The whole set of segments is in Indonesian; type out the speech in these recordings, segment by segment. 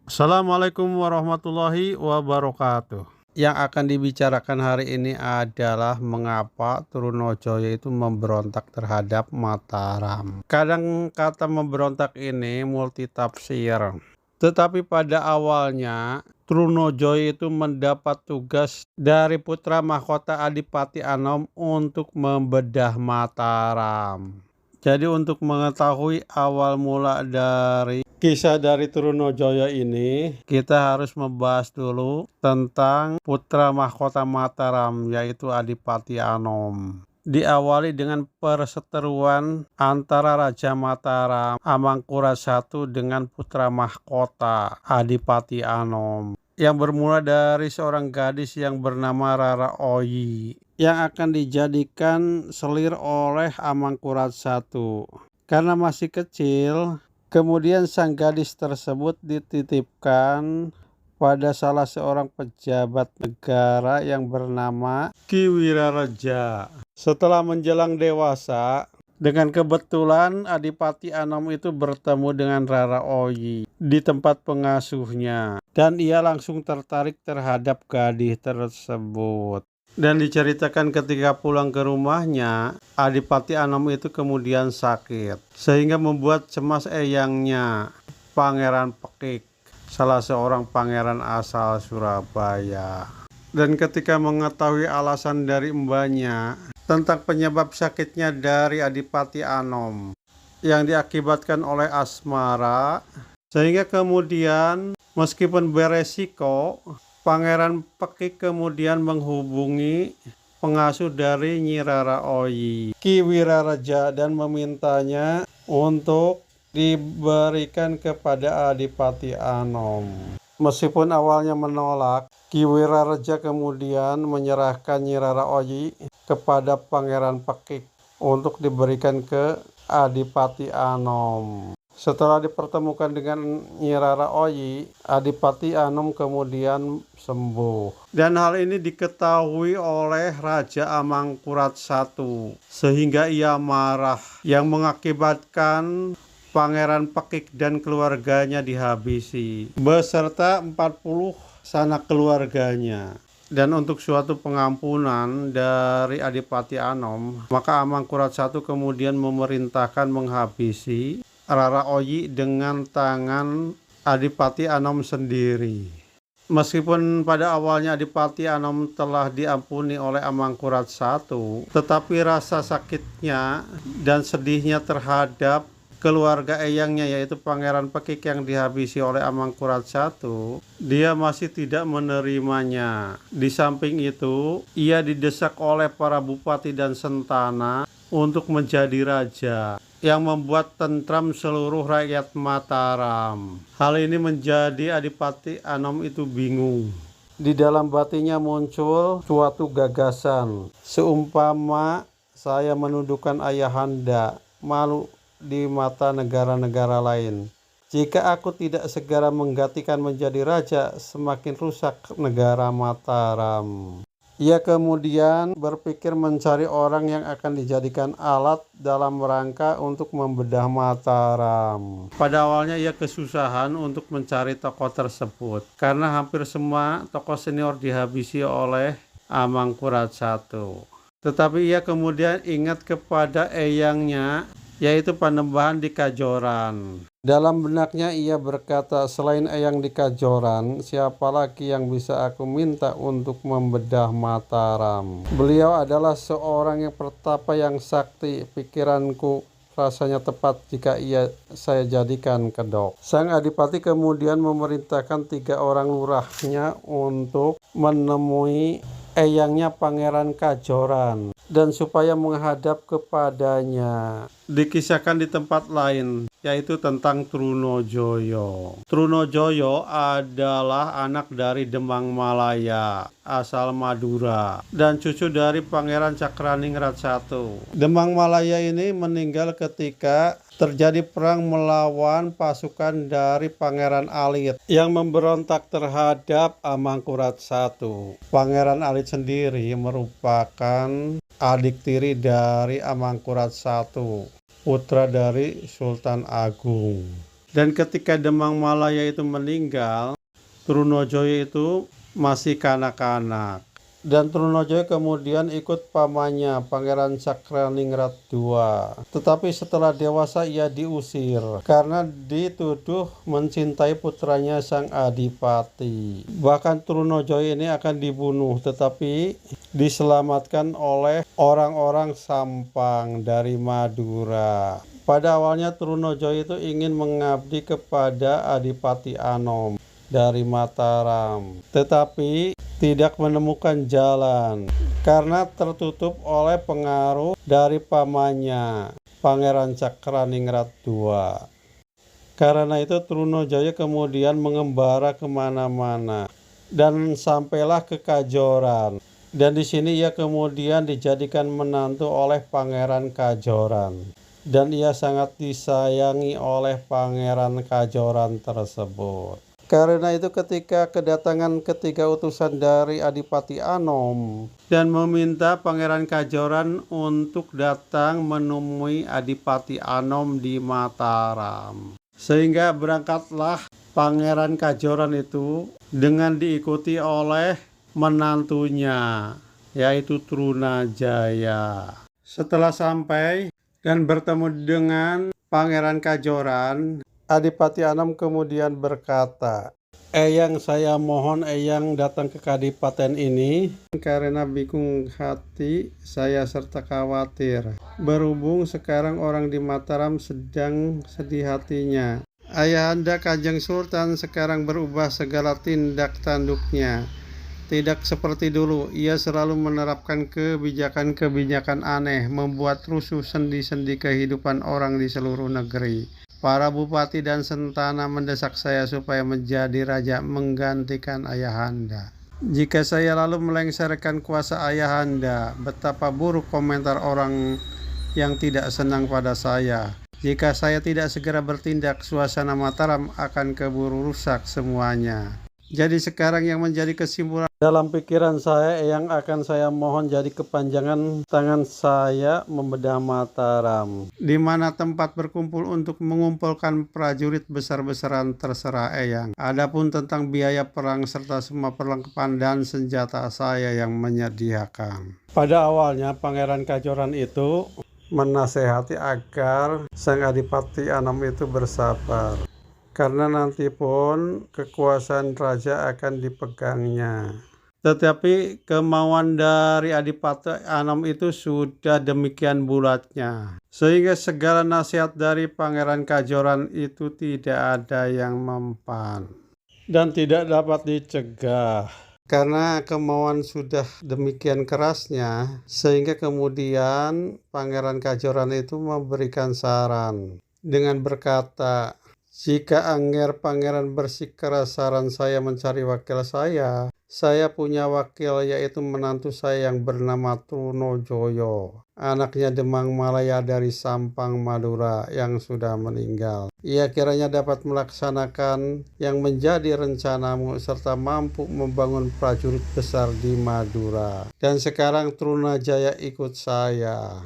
Assalamualaikum warahmatullahi wabarakatuh. Yang akan dibicarakan hari ini adalah mengapa Trunojoyo itu memberontak terhadap Mataram. Kadang kata memberontak ini multitafsir. Tetapi pada awalnya Trunojoyo itu mendapat tugas dari putra mahkota Adipati Anom untuk membedah Mataram. Jadi untuk mengetahui awal mula dari kisah dari Trunojoyo ini, kita harus membahas dulu tentang putra mahkota Mataram, yaitu Adipati Anom. Diawali dengan perseteruan antara Raja Mataram Amangkurat I dengan putra mahkota Adipati Anom, yang bermula dari seorang gadis yang bernama Rara Oyi, yang akan dijadikan selir oleh Amangkurat I. Karena masih kecil, kemudian sang gadis tersebut dititipkan pada salah seorang pejabat negara yang bernama Ki Wiraraja. Setelah menjelang dewasa, dengan kebetulan Adipati Anom itu bertemu dengan Rara Oyi di tempat pengasuhnya, dan ia langsung tertarik terhadap gadis tersebut. Dan diceritakan ketika pulang ke rumahnya, Adipati Anom itu kemudian sakit, sehingga membuat cemas eyangnya, Pangeran Pekik, salah seorang pangeran asal Surabaya. Dan ketika mengetahui alasan dari mbahnya tentang penyebab sakitnya dari Adipati Anom yang diakibatkan oleh asmara, sehingga kemudian meskipun beresiko, Pangeran Pekik kemudian menghubungi pengasuh dari Nyi Rara Oyi, Ki Wiraraja, dan memintanya untuk diberikan kepada Adipati Anom. Meskipun awalnya menolak, Ki Wiraraja kemudian menyerahkan Nyi Rara Oyi kepada Pangeran Pekik untuk diberikan ke Adipati Anom. Setelah dipertemukan dengan Nyi Rara Oyi, Adipati Anom kemudian sembuh. Dan hal ini diketahui oleh Raja Amangkurat I, sehingga ia marah, yang mengakibatkan Pangeran Pekik dan keluarganya dihabisi, beserta 40 sanak keluarganya. Dan untuk suatu pengampunan dari Adipati Anom, maka Amangkurat I kemudian memerintahkan menghabisi Rara Oyi dengan tangan Adipati Anom sendiri. Meskipun pada awalnya Adipati Anom telah diampuni oleh Amangkurat I, tetapi rasa sakitnya dan sedihnya terhadap keluarga eyangnya, yaitu Pangeran Pekik yang dihabisi oleh Amangkurat I, dia masih tidak menerimanya. Di samping itu, ia didesak oleh para bupati dan sentana untuk menjadi raja, yang membuat tentram seluruh rakyat Mataram. Hal ini menjadi Adipati Anom itu bingung. Di dalam batinnya muncul suatu gagasan, seumpama saya menundukkan ayahanda, malu di mata negara-negara lain. Jika aku tidak segera menggantikan menjadi raja, semakin rusak negara Mataram. Ia kemudian berpikir mencari orang yang akan dijadikan alat dalam rangka untuk membedah Mataram. Pada awalnya ia kesusahan untuk mencari tokoh tersebut, karena hampir semua tokoh senior dihabisi oleh Amangkurat I. Tetapi ia kemudian ingat kepada eyangnya, yaitu Panembahan di Kajoran. Dalam benaknya ia berkata, selain eyang di Kajoran, siapa lagi yang bisa aku minta untuk membedah Mataram? Beliau adalah seorang yang pertapa, yang sakti. Pikiranku rasanya tepat jika saya jadikan kedok. Sang Adipati kemudian memerintahkan 3 orang lurahnya untuk menemui eyangnya Pangeran Kajoran, dan supaya menghadap kepadanya. Dikisahkan di tempat lain, yaitu tentang Trunojoyo. Trunojoyo adalah anak dari Demang Malaya, asal Madura, dan cucu dari Pangeran Cakraningrat I. Demang Malaya ini meninggal ketika terjadi perang melawan pasukan dari Pangeran Alit yang memberontak terhadap Amangkurat I. Pangeran Alit sendiri merupakan adik tiri dari Amangkurat I, putra dari Sultan Agung. Dan ketika Demang Malaya itu meninggal, Trunojoyo itu masih kanak-kanak. Dan Trunojoyo kemudian ikut pamannya, Pangeran Cakraningrat II. Tetapi setelah dewasa ia diusir karena dituduh mencintai putranya sang adipati. Bahkan Trunojoyo ini akan dibunuh, tetapi diselamatkan oleh orang-orang Sampang dari Madura. Pada awalnya Trunojoyo itu ingin mengabdi kepada Adipati Anom dari Mataram, tetapi tidak menemukan jalan karena tertutup oleh pengaruh dari pamannya, Pangeran Cakraningrat II. Karena itu Trunojoyo kemudian mengembara kemana-mana dan sampailah ke Kajoran. Dan di sini ia kemudian dijadikan menantu oleh Pangeran Kajoran. Dan ia sangat disayangi oleh Pangeran Kajoran tersebut. Karena itu ketika kedatangan ketiga utusan dari Adipati Anom dan meminta Pangeran Kajoran untuk datang menemui Adipati Anom di Mataram. Sehingga berangkatlah Pangeran Kajoran itu dengan diikuti oleh menantunya, yaitu Trunajaya. Setelah sampai dan bertemu dengan Pangeran Kajoran, Adipati Anom kemudian berkata, "Eyang, saya mohon Eyang datang ke kadipaten ini karena bingung hati saya serta khawatir. Berhubung sekarang orang di Mataram sedang sedih hatinya. Ayahanda Kanjeng Sultan sekarang berubah segala tindak tanduknya. Tidak seperti dulu, ia selalu menerapkan kebijakan-kebijakan aneh, membuat rusuh sendi-sendi kehidupan orang di seluruh negeri. Para bupati dan sentana mendesak saya supaya menjadi raja menggantikan ayahanda. Jika saya lalu melengsarkan kuasa ayahanda, betapa buruk komentar orang yang tidak senang pada saya. Jika saya tidak segera bertindak, suasana Mataram akan keburu rusak semuanya. Jadi sekarang yang menjadi kesimpulan dalam pikiran saya yang akan saya mohon jadi kepanjangan tangan saya membedah Mataram, di mana tempat berkumpul untuk mengumpulkan prajurit besar-besaran terserah Eyang. Adapun tentang biaya perang serta semua perlengkapan dan senjata saya yang menyediakan." Pada awalnya Pangeran Kajoran itu menasehati agar sang Adipati Anom itu bersabar, karena nanti pun kekuasaan raja akan dipegangnya. Tetapi kemauan dari Adipati Anom itu sudah demikian bulatnya, sehingga segala nasihat dari Pangeran Kajoran itu tidak ada yang mempan dan tidak dapat dicegah. Karena kemauan sudah demikian kerasnya, sehingga kemudian Pangeran Kajoran itu memberikan saran dengan berkata, "Jika Angger Pangeran bersikeras saran saya mencari wakil saya punya wakil yaitu menantu saya yang bernama Trunojoyo, anaknya Demang Malaya dari Sampang Madura yang sudah meninggal. Ia kiranya dapat melaksanakan yang menjadi rencanamu serta mampu membangun prajurit besar di Madura. Dan sekarang Trunajaya ikut saya."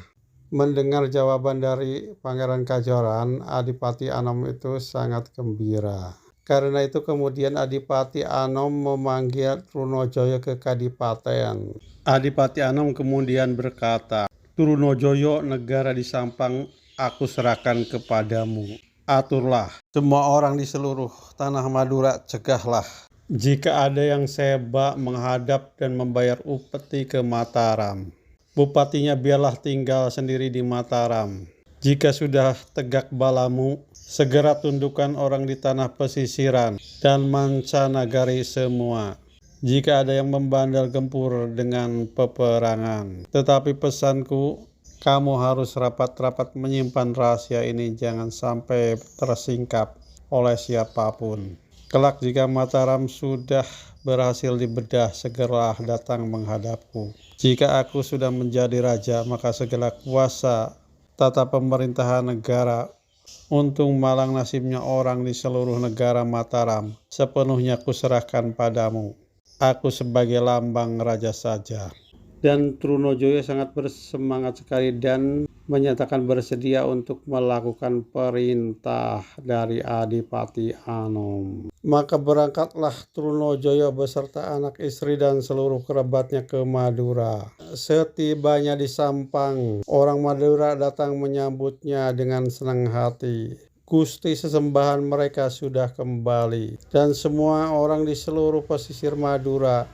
Mendengar jawaban dari Pangeran Kajoran, Adipati Anom itu sangat gembira. Karena itu kemudian Adipati Anom memanggil Trunojoyo ke kadipaten. Adipati Anom kemudian berkata, "Trunojoyo, negara di Sampang aku serahkan kepadamu. Aturlah, semua orang di seluruh tanah Madura cegahlah. Jika ada yang seba menghadap dan membayar upeti ke Mataram, bupatinya biarlah tinggal sendiri di Mataram. Jika sudah tegak balamu, segera tundukkan orang di tanah pesisiran dan mancanagari semua. Jika ada yang membandel gempur dengan peperangan. Tetapi pesanku, kamu harus rapat-rapat menyimpan rahasia ini, jangan sampai tersingkap oleh siapapun. Kelak jika Mataram sudah berhasil dibedah, segeralah datang menghadapku. Jika aku sudah menjadi raja, maka segala kuasa tata pemerintahan negara untung malang nasibnya orang di seluruh negara Mataram sepenuhnya kuserahkan padamu. Aku sebagai lambang raja saja." Dan Trunojoyo sangat bersemangat sekali dan menyatakan bersedia untuk melakukan perintah dari Adipati Anom. Maka berangkatlah Trunojoyo beserta anak istri dan seluruh kerabatnya ke Madura. Setibanya di Sampang, orang Madura datang menyambutnya dengan senang hati. Gusti sesembahan mereka sudah kembali, dan semua orang di seluruh pesisir Madura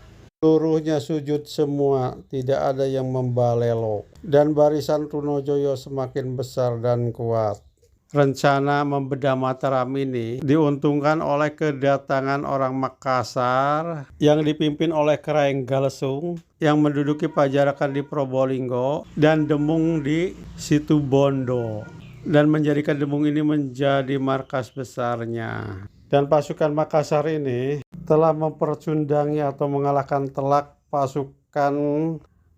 seluruhnya sujud semua, tidak ada yang membalelo, dan barisan Trunojoyo semakin besar dan kuat. Rencana membedah Mataram ini diuntungkan oleh kedatangan orang Makassar yang dipimpin oleh Kraeng Galesung yang menduduki pajarakan di Probolinggo dan Demung di Situbondo, dan menjadikan Demung ini menjadi markas besarnya. Dan pasukan Makassar ini telah mempercundangi atau mengalahkan telak pasukan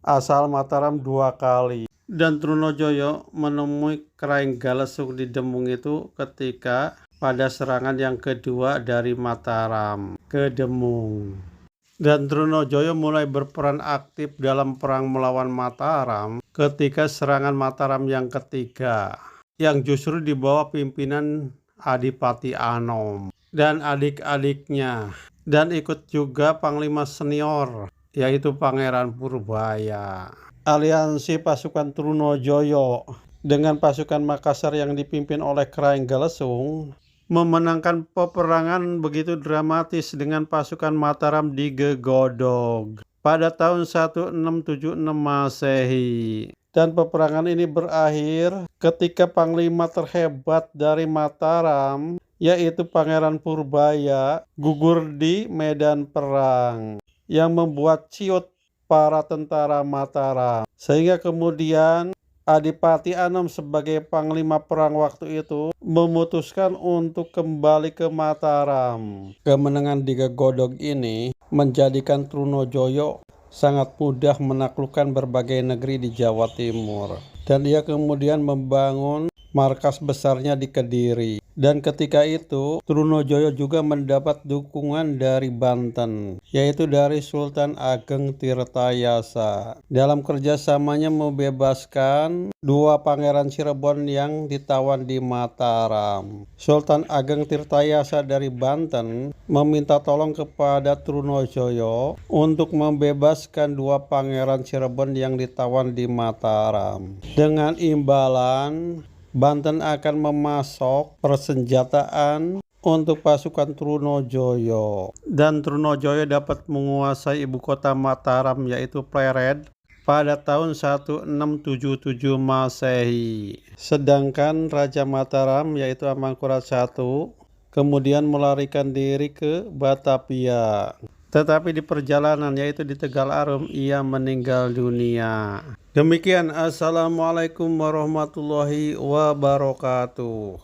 asal Mataram 2 kali. Dan Trunojoyo menemui Kraeng Galesung di Demung itu ketika pada serangan yang kedua dari Mataram ke Demung. Dan Trunojoyo mulai berperan aktif dalam perang melawan Mataram ketika serangan Mataram yang ketiga, yang justru di bawah pimpinan Adipati Anom dan adik-adiknya, dan ikut juga Panglima senior yaitu Pangeran Purbaya. Aliansi pasukan Trunojoyo dengan pasukan Makassar yang dipimpin oleh Kraeng Galesung memenangkan peperangan begitu dramatis dengan pasukan Mataram di Gegodog pada tahun 1676 Masehi. Dan peperangan ini berakhir ketika panglima terhebat dari Mataram, yaitu Pangeran Purbaya, gugur di medan perang, yang membuat ciut para tentara Mataram. Sehingga kemudian Adipati Anom sebagai panglima perang waktu itu memutuskan untuk kembali ke Mataram. Kemenangan di Gegodog ini menjadikan Trunojoyo sangat mudah menaklukkan berbagai negeri di Jawa Timur. Dan ia kemudian membangun markas besarnya di Kediri. Dan ketika itu Trunojoyo juga mendapat dukungan dari Banten, yaitu dari Sultan Ageng Tirtayasa, dalam kerjasamanya membebaskan 2 pangeran Cirebon yang ditawan di Mataram. Sultan Ageng Tirtayasa dari Banten meminta tolong kepada Trunojoyo untuk membebaskan 2 pangeran Cirebon yang ditawan di Mataram. Dengan imbalan Banten akan memasok persenjataan untuk pasukan Trunojoyo, dan Trunojoyo dapat menguasai ibu kota Mataram yaitu Plered pada tahun 1677 Masehi. Sedangkan Raja Mataram yaitu Amangkurat I kemudian melarikan diri ke Batavia. Tetapi di perjalanan yaitu di Tegal Arum ia meninggal dunia. Demikian, assalamualaikum warahmatullahi wabarakatuh.